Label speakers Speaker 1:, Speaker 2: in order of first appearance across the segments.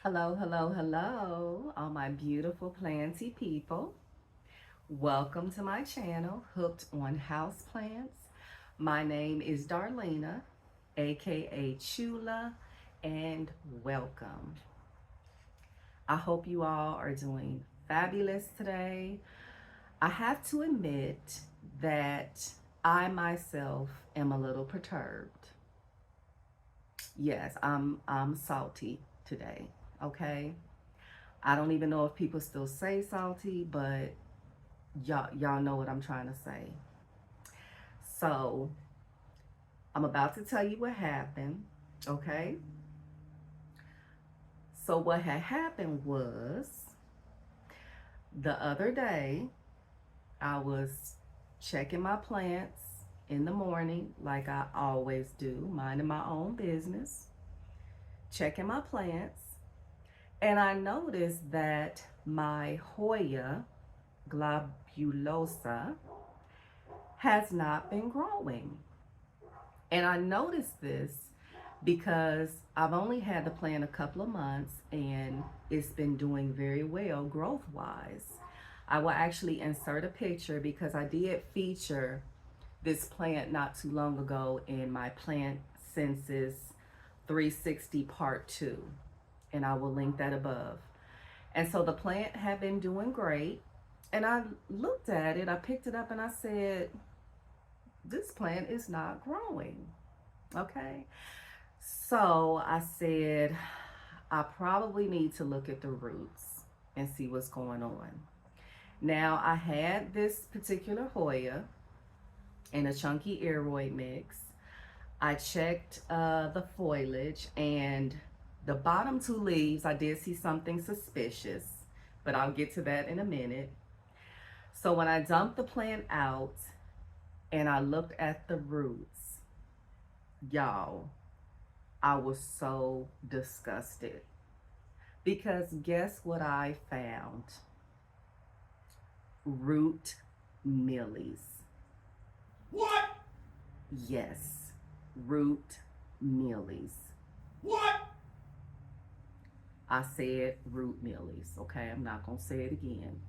Speaker 1: Hello, hello, hello, all my beautiful planty people. Welcome to my channel, Hooked on Houseplants. My name is Darlena, aka Chula, and welcome. I hope you all are doing fabulous today. I have to admit that I myself am a little perturbed. Yes, I'm salty today, okay? I don't even know if people still say salty, but y'all know what I'm trying to say. So, I'm about to tell you what happened, okay? So what had happened was the other day I was checking my plants in the morning like I always do, minding my own business, checking my plants, and I noticed that my Hoya globulosa has not been growing. And I noticed this because I've only had the plant a couple of months and it's been doing very well growth wise. I will actually insert a picture because I did feature this plant not too long ago in my Plant Census 360 Part 2, and I will link that above. And so the plant had been doing great, and I looked at it, I picked it up, and I said, this plant is not growing. Okay. So I said, I probably need to look at the roots and see what's going on. Now, I had this particular Hoya in a chunky aeroid mix. I checked the foliage, and the bottom two leaves, I did see something suspicious, but I'll get to that in a minute. So when I dumped the plant out and I looked at the roots, y'all, I was so disgusted because guess what I found? Root mealies.
Speaker 2: What?
Speaker 1: Yes, root mealies.
Speaker 2: What?
Speaker 1: I said root mealies, okay? I'm not going to say it again.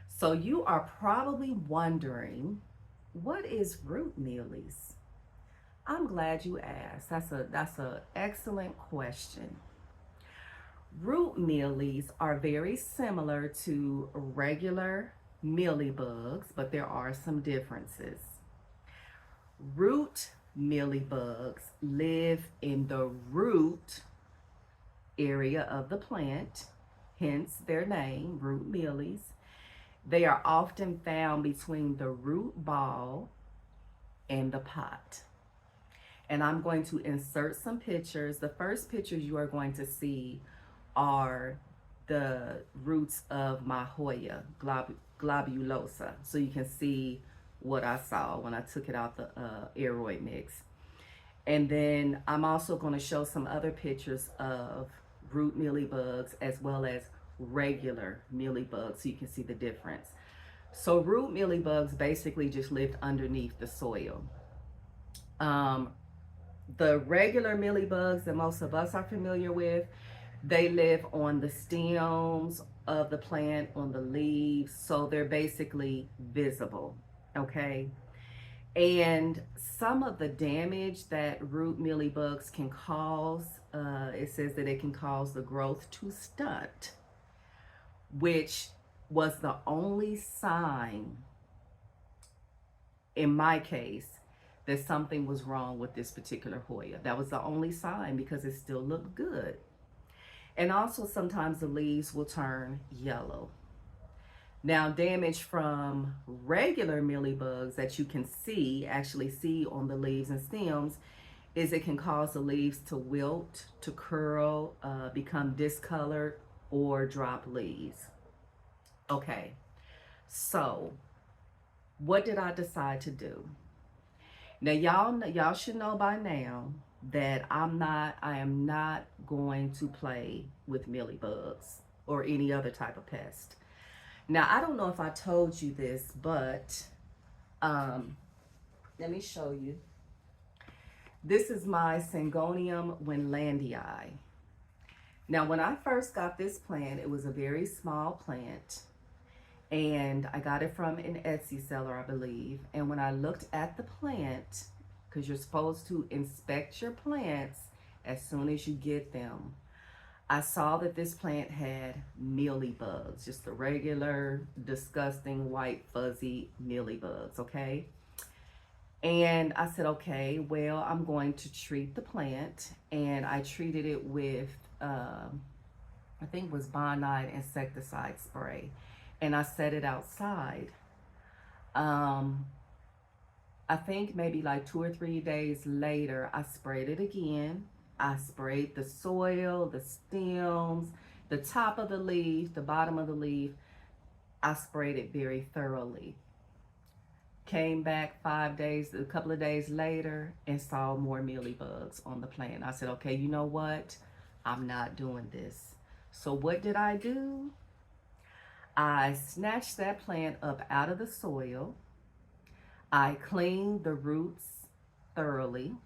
Speaker 1: So you are probably wondering, what is root mealies? I'm glad you asked. That's a excellent question. Root mealies are very similar to regular mealybugs, but there are some differences. Root mealybugs live in the root area of the plant, hence their name, root mealies. They are often found between the root ball and the pot. And I'm going to insert some pictures. The first pictures you are going to see are the roots of my Hoya globulosa. So you can see what I saw when I took it out the aeroid mix. And then I'm also going to show some other pictures of root mealybugs as well as regular mealybugs so you can see the difference. So root mealybugs basically just lived underneath the soil. Um, the regular mealybugs that most of us are familiar with, they live on the stems of the plant, on the leaves, so they're basically visible, okay? And some of the damage that root mealybugs can cause, it says that it can cause the growth to stunt, which was the only sign, in my case, that something was wrong with this particular Hoya. That was the only sign because it still looked good. And also sometimes the leaves will turn yellow. Now, damage from regular mealybugs that you can actually see on the leaves and stems, is it can cause the leaves to wilt, to curl, become discolored, or drop leaves. Okay, so what did I decide to do? Now, y'all should know by now that I am not going to play with mealybugs or any other type of pest. Now, I don't know if I told you this, but let me show you. This is my Syngonium winlandii. Now, when I first got this plant, it was a very small plant, and I got it from an Etsy seller, I believe. And when I looked at the plant, because you're supposed to inspect your plants as soon as you get them, I saw that this plant had mealybugs, just the regular, disgusting, white, fuzzy mealybugs, okay? And I said, okay, well, I'm going to treat the plant. And I treated it with, I think it was Bonide insecticide spray. And I set it outside. Um, I think maybe like 2 or 3 days later, I sprayed it again. I sprayed the soil, the stems, the top of the leaf, the bottom of the leaf. I sprayed it very thoroughly. Came back 5 days, a couple of days later, and saw more mealybugs on the plant. I said, okay, you know what? I'm not doing this. So what did I do? I snatched that plant up out of the soil. I cleaned the roots thoroughly.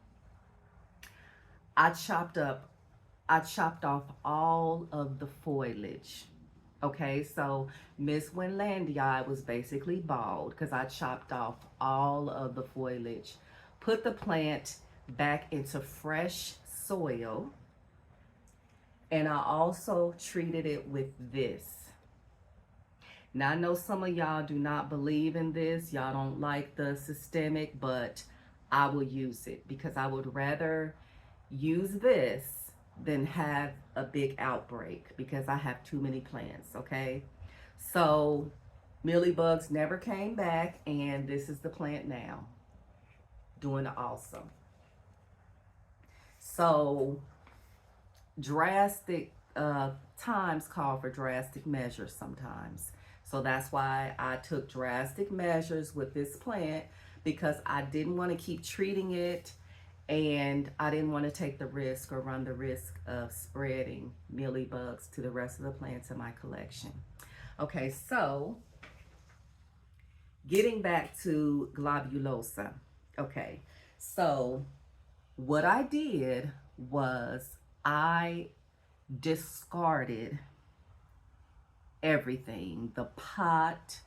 Speaker 1: I chopped off all of the foliage. Okay, so Miss Winlandia was basically bald because I chopped off all of the foliage. Put the plant back into fresh soil. And I also treated it with this. Now, I know some of y'all do not believe in this. Y'all don't like the systemic, but I will use it because I would rather use this than have a big outbreak because I have too many plants, okay? So mealybugs never came back, and this is the plant now, doing awesome. So drastic times call for drastic measures sometimes. So that's why I took drastic measures with this plant, because I didn't want to keep treating it, and I didn't want to take the risk or run the risk of spreading mealybugs to the rest of the plants in my collection. Okay, so getting back to globulosa. Okay, so what I did was I discarded everything, the pot,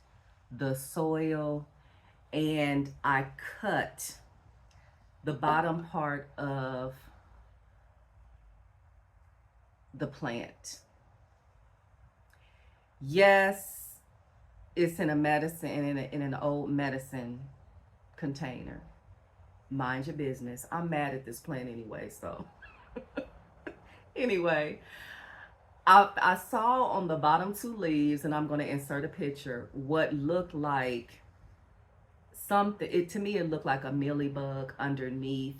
Speaker 1: the soil, and I cut the bottom part of the plant. Yes, it's in a medicine, in an old medicine container. Mind your business. I'm mad at this plant anyway, so anyway, I saw on the bottom 2 leaves, and I'm going to insert a picture, what looked like something. To me, it looked like a mealybug underneath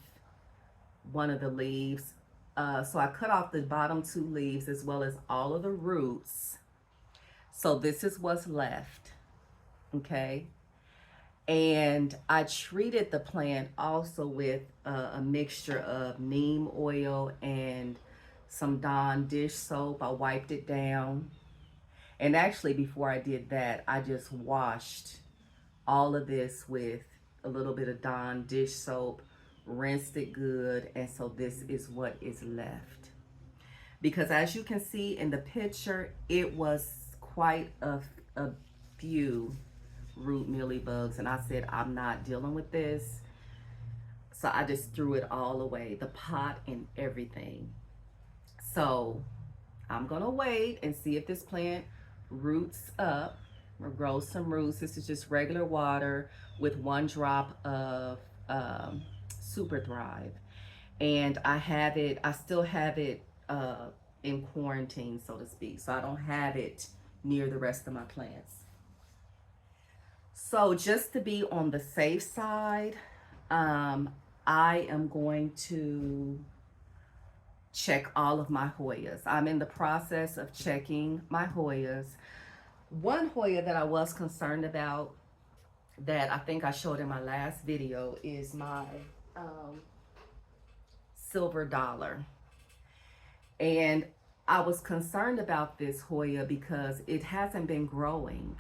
Speaker 1: one of the leaves. So I cut off the bottom 2 leaves as well as all of the roots. So this is what's left, okay? And I treated the plant also with a mixture of neem oil and some Dawn dish soap. I wiped it down. And actually, before I did that, I just washed all of this with a little bit of Dawn dish soap, rinsed it good, and so this is what is left. Because as you can see in the picture, it was quite a few root mealybugs, and I said, I'm not dealing with this. So I just threw it all away, the pot and everything. So I'm gonna wait and see if this plant roots up or grows some roots. This is just regular water with 1 drop of Super Thrive. And I still have it in quarantine, so to speak. So I don't have it near the rest of my plants. So just to be on the safe side, I am going to check all of my Hoyas. I'm in the process of checking my Hoyas. One Hoya that I was concerned about, that I think I showed in my last video, is my silver dollar. And I was concerned about this Hoya because it hasn't been growing.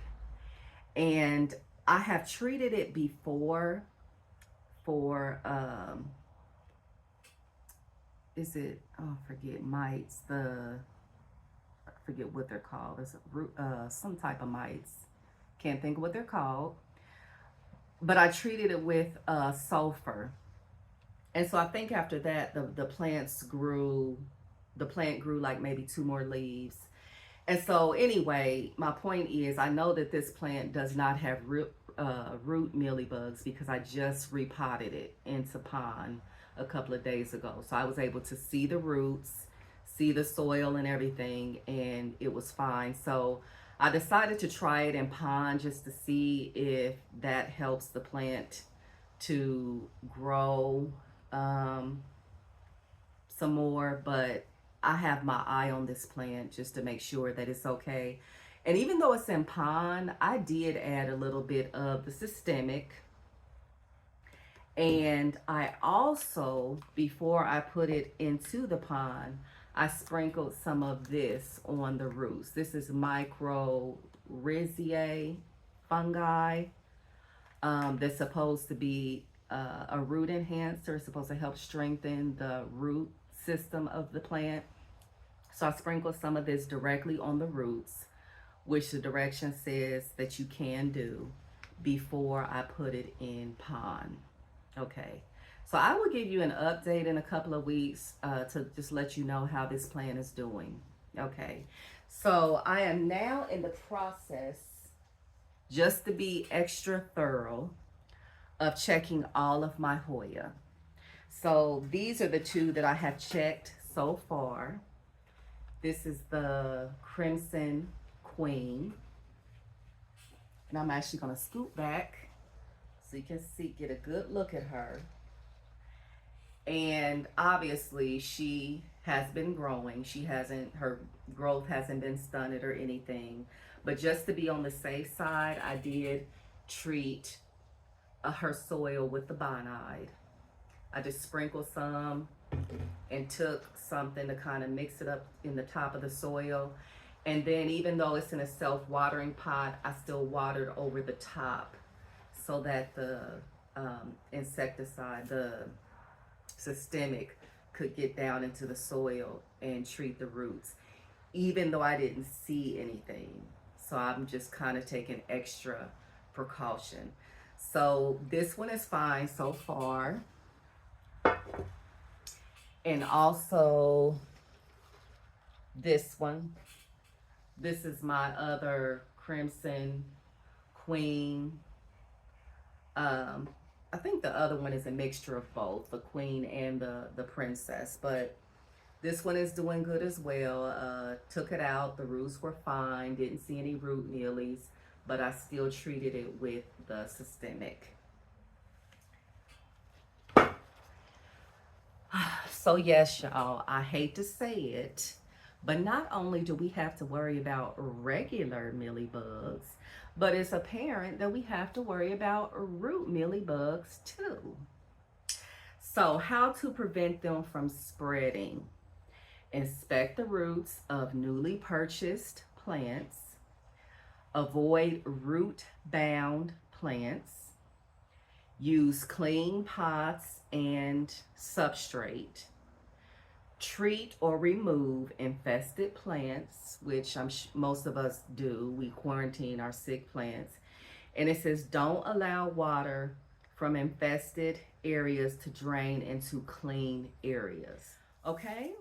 Speaker 1: And I have treated it before for is it, oh, forget, mites, the forget what they're called. It's some type of mites. Can't think of what they're called. But I treated it with sulfur. And so I think after that, the plant grew like maybe 2 more leaves. And so anyway, my point is I know that this plant does not have root mealybugs because I just repotted it into pond a couple of days ago. So I was able to see the roots, see the soil and everything, and it was fine. So I decided to try it in pond just to see if that helps the plant to grow some more. But I have my eye on this plant just to make sure that it's okay. And even though it's in pond, I did add a little bit of the systemic. And I also, before I put it into the pond, I sprinkled some of this on the roots. This is mycorrhizae fungi that's supposed to be a root enhancer. It's supposed to help strengthen the root system of the plant. So I sprinkled some of this directly on the roots, which the direction says that you can do before I put it in pond. Okay, so I will give you an update in a couple of weeks to just let you know how this plant is doing. Okay, so I am now in the process, just to be extra thorough, of checking all of my Hoya. So these are the 2 that I have checked so far. This is the Crimson Queen. And I'm actually going to scoot back so you can see, get a good look at her. And obviously she has been growing. Her growth hasn't been stunted or anything. But just to be on the safe side, I did treat her soil with the bonide. I just sprinkled some and took something to kind of mix it up in the top of the soil. And then even though it's in a self-watering pot, I still watered over the top so that the insecticide, the systemic, could get down into the soil and treat the roots, even though I didn't see anything. So I'm just kind of taking extra precaution. So this one is fine so far. And also this one. This is my other Crimson Queen. I think the other one is a mixture of both, the Queen and the Princess. But this one is doing good as well. Took it out. The roots were fine. Didn't see any root mealies. But I still treated it with the systemic. So yes, y'all, I hate to say it, but not only do we have to worry about regular mealybugs, but it's apparent that we have to worry about root mealybugs too. So how to prevent them from spreading? Inspect the roots of newly purchased plants. Avoid root-bound plants. Use clean pots and substrate. Treat or remove infested plants, which most of us do. We quarantine our sick plants. And it says don't allow water from infested areas to drain into clean areas. Okay,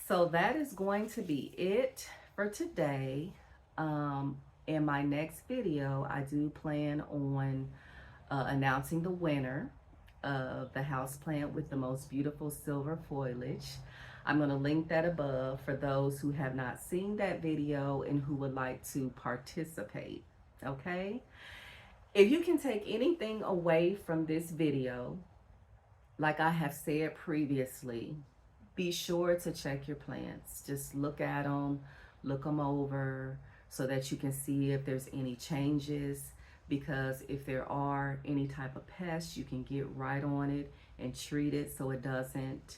Speaker 1: so that is going to be it for today. In my next video, I do plan on announcing the winner of the houseplant with the most beautiful silver foliage. I'm going to link that above for those who have not seen that video and who would like to participate. Okay? If you can take anything away from this video, like I have said previously, be sure to check your plants. Just look at them, look them over so that you can see if there's any changes. Because if there are any type of pests, you can get right on it and treat it so it doesn't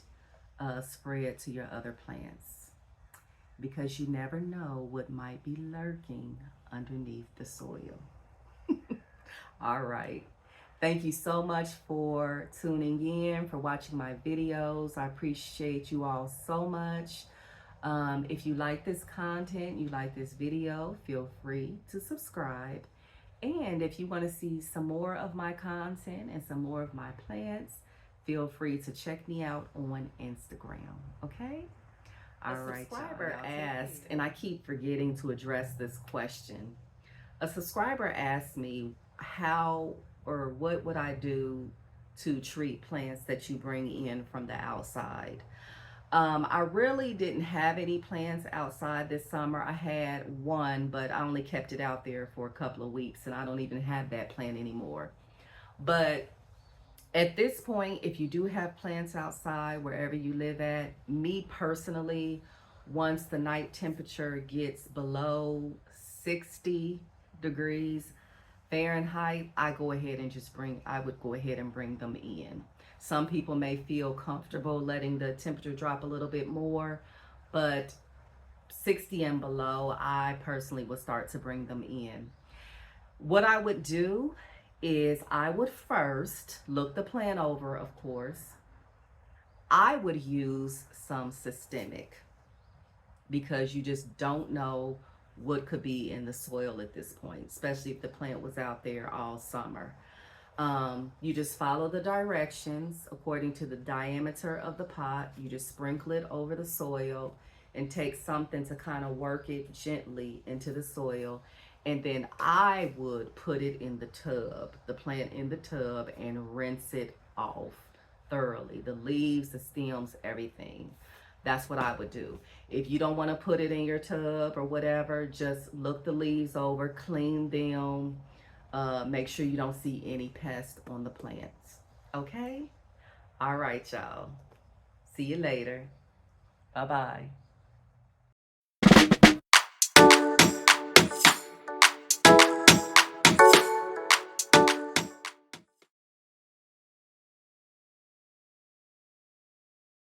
Speaker 1: spread to your other plants. Because you never know what might be lurking underneath the soil. All right. Thank you so much for tuning in, for watching my videos. I appreciate you all so much. If you like this content, you like this video, feel free to subscribe. And if you want to see some more of my content and some more of my plants, feel free to check me out on Instagram. Okay? All right, subscriber asked, and I keep forgetting to address this question. A subscriber asked me how or what would I do to treat plants that you bring in from the outside. I really didn't have any plants outside this summer. I had one, but I only kept it out there for a couple of weeks, and I don't even have that plant anymore. But at this point, if you do have plants outside wherever you live at, me personally, once the night temperature gets below 60 degrees Fahrenheit, I would go ahead and bring them in. Some people may feel comfortable letting the temperature drop a little bit more, but 60 and below, I personally would start to bring them in. What I would do is I would first look the plant over, of course. I would use some systemic because you just don't know what could be in the soil at this point, especially if the plant was out there all summer. You just follow the directions according to the diameter of the pot. You just sprinkle it over the soil and take something to kind of work it gently into the soil. And then I would put it in the tub, the plant in the tub, and rinse it off thoroughly. The leaves, the stems, everything. That's what I would do. If you don't want to put it in your tub or whatever, just look the leaves over, clean them. Make sure you don't see any pests on the plants. Okay? All right, y'all. See you later. Bye-bye.